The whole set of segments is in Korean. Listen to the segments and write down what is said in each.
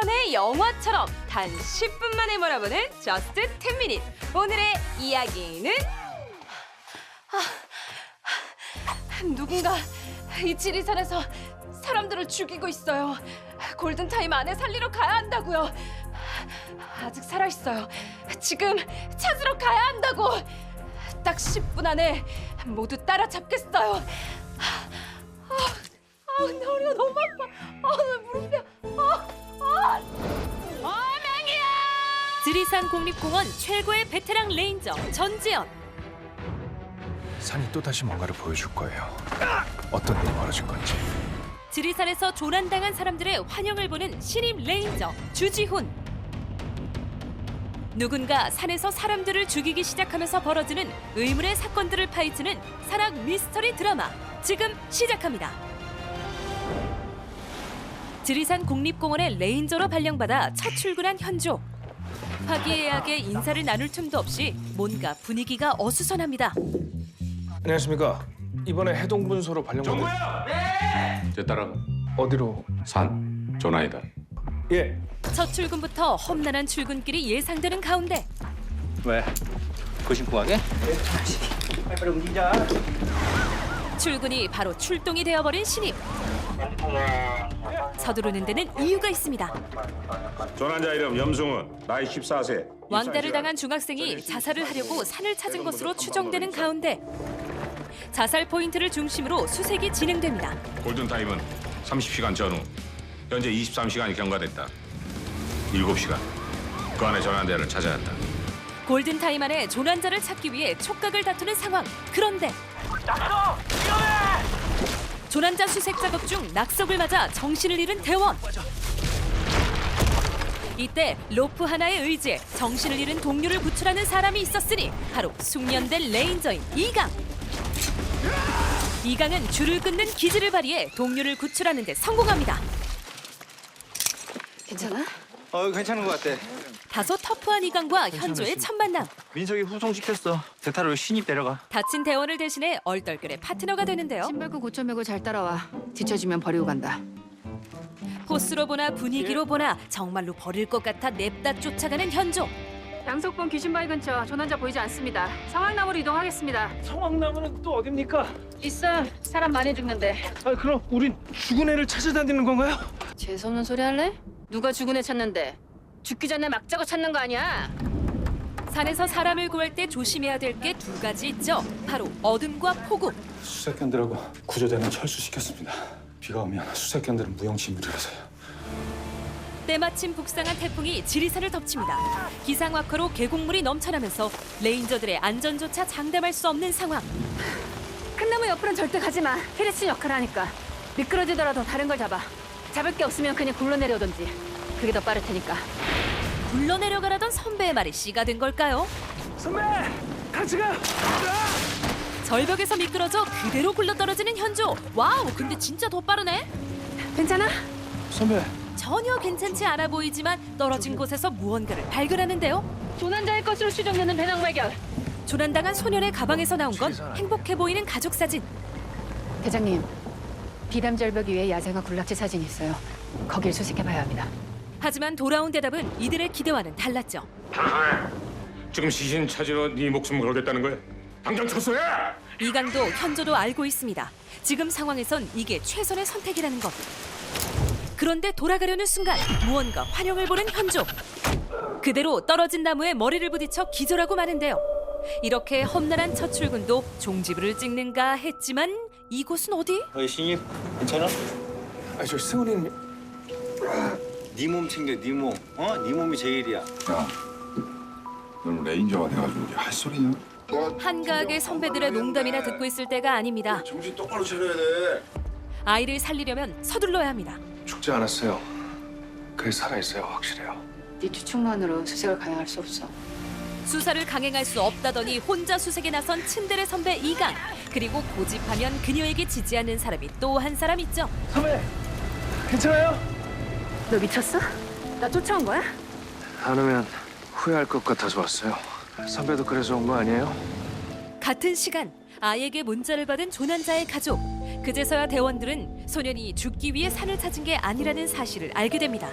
예전의 영화처럼 단 10분 만에 몰아보는 저스트 10미닛. 오늘의 이야기는 누군가 이 지리산에서 사람들을 죽이고 있어요. 골든타임 안에 살리러 가야 한다고요. 아직 살아있어요. 지금 찾으러 가야 한다고. 딱 10분 안에 모두 따라잡겠어요. 근데 허리가 너무 아파. 내 무릎이야. 맹이야! 지리산 국립공원 최고의 베테랑 레인저 전지현. 산이 또다시 뭔가를 보여줄 거예요. 어떤 일이 벌어질 건지. 지리산에서 조난당한 사람들의 환영을 보는 신임 레인저 주지훈. 누군가 산에서 사람들을 죽이기 시작하면서 벌어지는 의문의 사건들을 파헤치는 산악 미스터리 드라마 지금 시작합니다. 지리산 국립공원의 레인저로 발령받아 첫 출근한 현조. 화기애애하게 인사를 나눌 틈도 없이 뭔가 분위기가 어수선합니다. 안녕하십니까. 이번에 해동분소로 발령받은 정구야! 네! 제 따라가. 어디로? 산. 조난이다. 예. 첫 출근부터 험난한 출근길이 예상되는 가운데 왜? 고심공하게? 빨리 움직이자. 출근이 바로 출동이 되어버린 신입. 서두르는 데는 이유가 있습니다. 조난자 이름 염승훈, 나이 14세. 왕따를 당한 중학생이 자살을 하려고 산을 찾은 것으로 추정되는 가운데 자살 포인트를 중심으로 수색이 진행됩니다. 골든타임은 30시간 전후. 현재 23시간이 경과됐다. 7시간. 그 안에 조난자를 찾아야 한다. 골든타임 안에 조난자를 찾기 위해 촉각을 다투는 상황. 그런데 조난자 수색 작업 중 낙석을 맞아 정신을 잃은 대원. 이때 로프 하나에 의지해 정신을 잃은 동료를 구출하는 사람이 있었으니 바로 숙련된 레인저인 이강. 이강은 줄을 끊는 기질을 발휘해 동료를 구출하는 데 성공합니다. 괜찮아? 괜찮은 것 같아. 다소 터프한 이강과 현조의 첫 만남. 민석이 후송시켰어. 대타로 신입 데려가. 다친 대원을 대신해 얼떨결에 파트너가 되는데요. 신발끈 고쳐매고 잘 따라와. 뒤처지면 버리고 간다. 포스로 보나 분위기로 보나 정말로 버릴 것 같아 냅다 쫓아가는 현조. 양석봉 귀신바위 근처 조난자 보이지 않습니다. 상황나무로 이동하겠습니다. 성황나무는 또 어딥니까? 있어. 사람 많이 죽는데. 그럼 우린 죽은 애를 찾아다니는 건가요? 재수없는 소리 할래? 누가 죽은 애 찾는데? 죽기 전에 막 자고 찾는 거 아니야? 산에서 사람을 구할 때 조심해야 될 게 두 가지 있죠. 바로 어둠과 폭우. 수색견들하고 구조대는 철수시켰습니다. 비가 오면 수색견들은 무용지물이라서요. 때마침 북상한 태풍이 지리산을 덮칩니다. 기상악화로 계곡물이 넘쳐나면서 레인저들의 안전조차 장담할 수 없는 상황. 큰 나무 옆으로는 절대 가지 마. 피리친 역할을 하니까. 미끄러지더라도 다른 걸 잡아. 잡을 게 없으면 그냥 굴러내려오던지. 그게 더 빠를 테니까. 굴러내려가라던 선배의 말이 씨가 된 걸까요? 선배! 같이 가! 절벽에서 미끄러져 그대로 굴러떨어지는 현조. 와우, 근데 진짜 더 빠르네. 괜찮아? 선배! 전혀 괜찮지 않아 보이지만 떨어진 곳에서 무언가를 발견하는데요. 조난자의 것으로 추정되는 배낭 발견. 조난당한 소년의 가방에서 나온 건 행복해 보이는 가족 사진. 대장님, 비담 절벽 위에 야생화 군락지 사진이 있어요. 거길 수색해봐야 합니다. 하지만 돌아온 대답은 이들의 기대와는 달랐죠. 지금 시신 찾으러 네 목숨 걸겠다는 거야? 당장 철수해! 이강도 현조도 알고 있습니다. 지금 상황에선 이게 최선의 선택이라는 것. 그런데 돌아가려는 순간 무언가 환영을 보는 현조. 그대로 떨어진 나무에 머리를 부딪혀 기절하고 마는데요. 이렇게 험난한 첫 출근도 종지부를 찍는가 했지만 이곳은 어디? 신입 괜찮아? 저 승훈이는 네 몸 챙겨, 네 몸. 네 몸이 제일이야. 야, 넌 레인저가 돼가지고 이게 할 소리냐? 한가하게 선배들의 농담이나 듣고 있을 때가 아닙니다. 정신 똑바로 차려야 돼. 아이를 살리려면 서둘러야 합니다. 죽지 않았어요. 그래 살아있어요. 확실해요. 네 추측만으로 수색을 가능할 수 없어. 수사를 강행할 수 없다더니 혼자 수색에 나선 츤데레 선배 이강. 그리고 고집하면 그녀에게 지지 않는 사람이 또 한 사람 있죠. 선배! 괜찮아요? 너 미쳤어? 나 쫓아온 거야? 안 오면 후회할 것 같아서 왔어요. 선배도 그래서 온 거 아니에요? 같은 시간 아이에게 문자를 받은 조난자의 가족. 그제서야 대원들은 소년이 죽기 위해 산을 찾은 게 아니라는 사실을 알게 됩니다.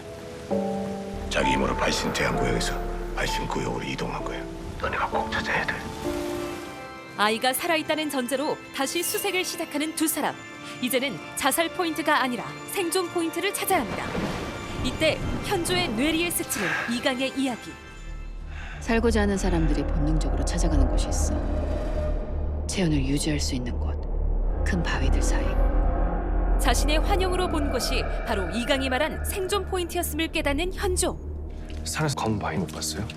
자기 힘으로 발신 대항구역에서 발신 구역으로 이동한 거야. 너네가 꼭 찾아야 돼. 아이가 살아있다는 전제로 다시 수색을 시작하는 두 사람. 이제는 자살 포인트가 아니라 생존 포인트를 찾아야 합니다. 이때 현조의 뇌리에 스치는 이강의 이야기. 살고자 하는 사람들이 본능적으로 찾아가는 곳이 있어. 체온을 유지할 수 있는 곳. 큰 바위들 사이. 자신의 환영으로 본 것이 바로 이강이 말한 생존 포인트였음을 깨닫는 현조. 산에서 검은 바위 못 봤어요?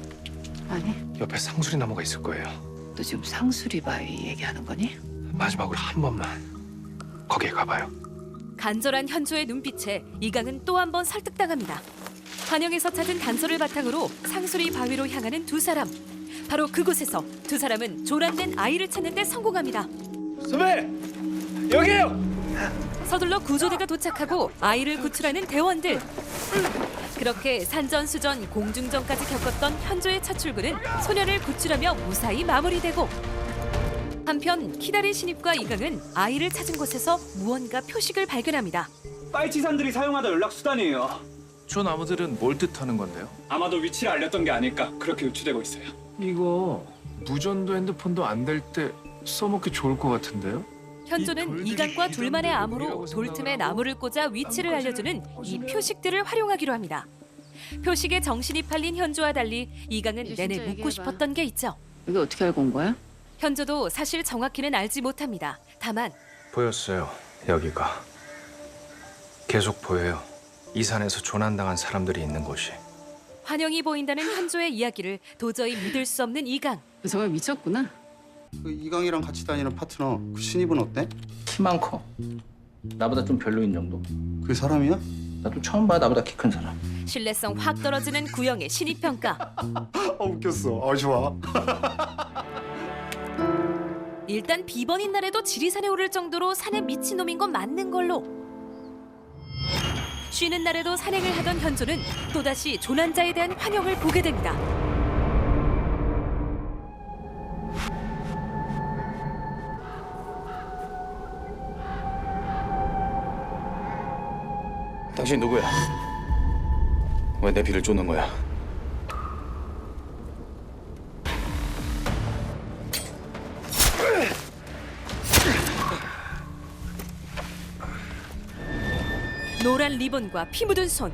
아니, 옆에 상수리 나무가 있을 거예요. 너 지금 상수리 바위 얘기하는 거니? 마지막으로 한 번만 거기에 가봐요. 간절한 현조의 눈빛에 이강은 또 한 번 설득당합니다. 환영에서 찾은 단서를 바탕으로 상수리 바위로 향하는 두 사람. 바로 그곳에서 두 사람은 조란된 아이를 찾는 데 성공합니다. 선배 여기에요. 서둘러 구조대가 도착하고 아이를 구출하는 대원들. 그렇게 산전수전 공중전까지 겪었던 현조의 첫 출근은 소녀를 구출하며 무사히 마무리되고, 한편 키다리 신입과 이강은 아이를 찾은 곳에서 무언가 표식을 발견합니다. 빨치산들이 사용하던 연락 수단이에요. 저 나무들은 뭘 뜻하는 건데요? 아마도 위치를 알렸던 게 아닐까 그렇게 유추되고 있어요. 이거 무전도 핸드폰도 안 될 때 써먹기 좋을 것 같은데요? 현조는 이강과 둘만의 암호로 돌틈에 나무를 꽂아 위치를 알려주는 이 표식들을 활용하기로 합니다. 표식에 정신이 팔린 현조와 달리 이강은 내내 묻고 싶었던 게 있죠. 여기 어떻게 알고 온 거야? 현조도 사실 정확히는 알지 못합니다. 다만 보였어요. 여기가 계속 보여요. 이 산에서 조난당한 사람들이 있는 곳이. 환영이 보인다는 현조의 이야기를 도저히 믿을 수 없는 이강. 정말 미쳤구나. 그 이강이랑 같이 다니는 파트너 그 신입은 어때? 키만 커. 나보다 좀 별로인 정도. 그 사람이야? 나도 처음 봐. 나보다 키 큰 사람. 신뢰성 확 떨어지는 구형의 신입평가. 웃겼어. 좋아. 일단 비번인 날에도 지리산에 오를 정도로 산에 미친놈인 건 맞는 걸로. 쉬는 날에도 산행을 하던 현조는 또다시 조난자에 대한 환영을 보게 됩니다. 당신 누구야? 왜 내 비를 쫓는 거야? 노란 리본과 피 묻은 손.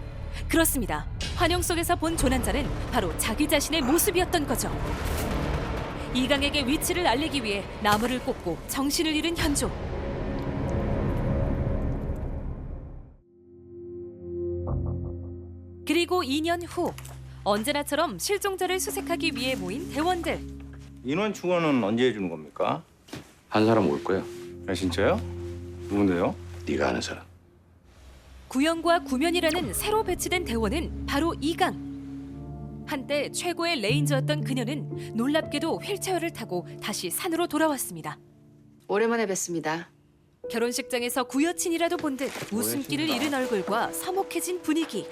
그렇습니다. 환영 속에서 본 조난자는 바로 자기 자신의 모습이었던 거죠. 이강에게 위치를 알리기 위해 나무를 꽂고 정신을 잃은 현조. 그리고 2년 후, 언제나처럼 실종자를 수색하기 위해 모인 대원들. 인원 충원은 언제 해주는 겁니까? 한 사람 올 거야. 아 진짜요? 누군데요? 네가 아는 사람. 구영과 구면이라는 새로 배치된 대원은 바로 이강. 한때 최고의 레인저였던 그녀는 놀랍게도 휠체어를 타고 다시 산으로 돌아왔습니다. 오랜만에 뵙습니다. 결혼식장에서 구여친이라도 본 듯 웃음기를 잃은 얼굴과 서먹해진 분위기.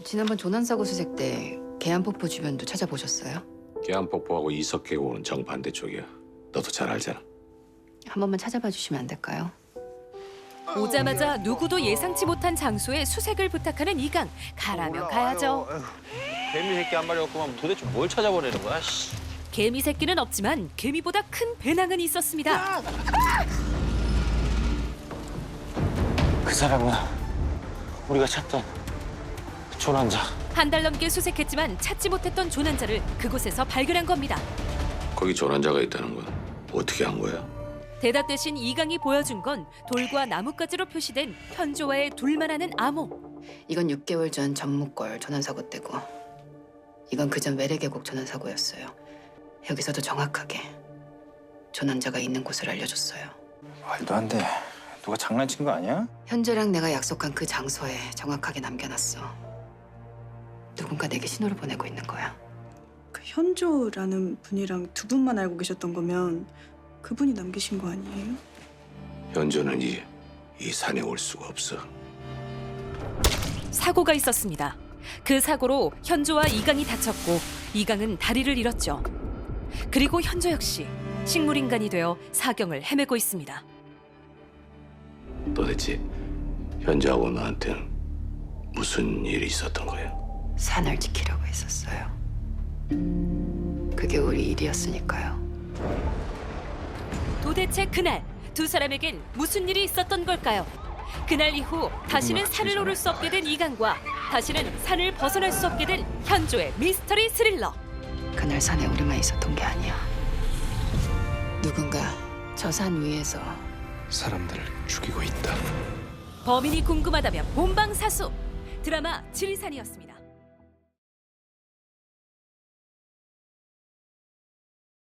지난번 조난사고 수색 때 계안폭포 주변도 찾아보셨어요? 계안폭포하고 이석계곡은 정반대 쪽이야. 너도 잘 알잖아. 한 번만 찾아봐 주시면 안 될까요? 오자마자 누구도 예상치 못한 장소에 수색을 부탁하는 이강. 가라면 가야죠. 개미 새끼 한 마리 없구만 도대체 뭘 찾아보려는 거야? 개미 새끼는 없지만 개미보다 큰 배낭은 있었습니다. 그 사람은 우리가 찾던 조난자. 한 달 넘게 수색했지만 찾지 못했던 조난자를 그곳에서 발견한 겁니다. 거기 조난자가 있다는 건 어떻게 한 거야? 대답 대신 이강이 보여준 건 돌과 나뭇가지로 표시된 현조와의 둘만 하는 암호. 이건 6개월 전 전무골 조난사고 때고, 이건 그전 외래계곡 조난사고였어요. 여기서도 정확하게 조난자가 있는 곳을 알려줬어요. 말도 안 돼. 누가 장난친 거 아니야? 현재랑 내가 약속한 그 장소에 정확하게 남겨놨어. 누군가 내게 신호를 보내고 있는 거야. 그 현조라는 분이랑 두 분만 알고 계셨던 거면 그분이 남기신 거 아니에요? 현조는 이 산에 올 수가 없어. 사고가 있었습니다. 그 사고로 현조와 이강이 다쳤고 이강은 다리를 잃었죠. 그리고 현조 역시 식물인간이 되어 사경을 헤매고 있습니다. 도대체 현조하고 너한테는 무슨 일이 있었던 거야? 산을 지키려고 했었어요. 그게 우리 일이었으니까요. 도대체 그날 두 사람에겐 무슨 일이 있었던 걸까요? 그날 이후 다시는 산을 오를 수 없게 된 이강과 다시는 산을 벗어날 수 없게 된 현조의 미스터리 스릴러. 그날 산에 우리만 있었던 게 아니야. 누군가 저 산 위에서 사람들을 죽이고 있다. 범인이 궁금하다면 본방사수. 드라마 지리산이었습니다.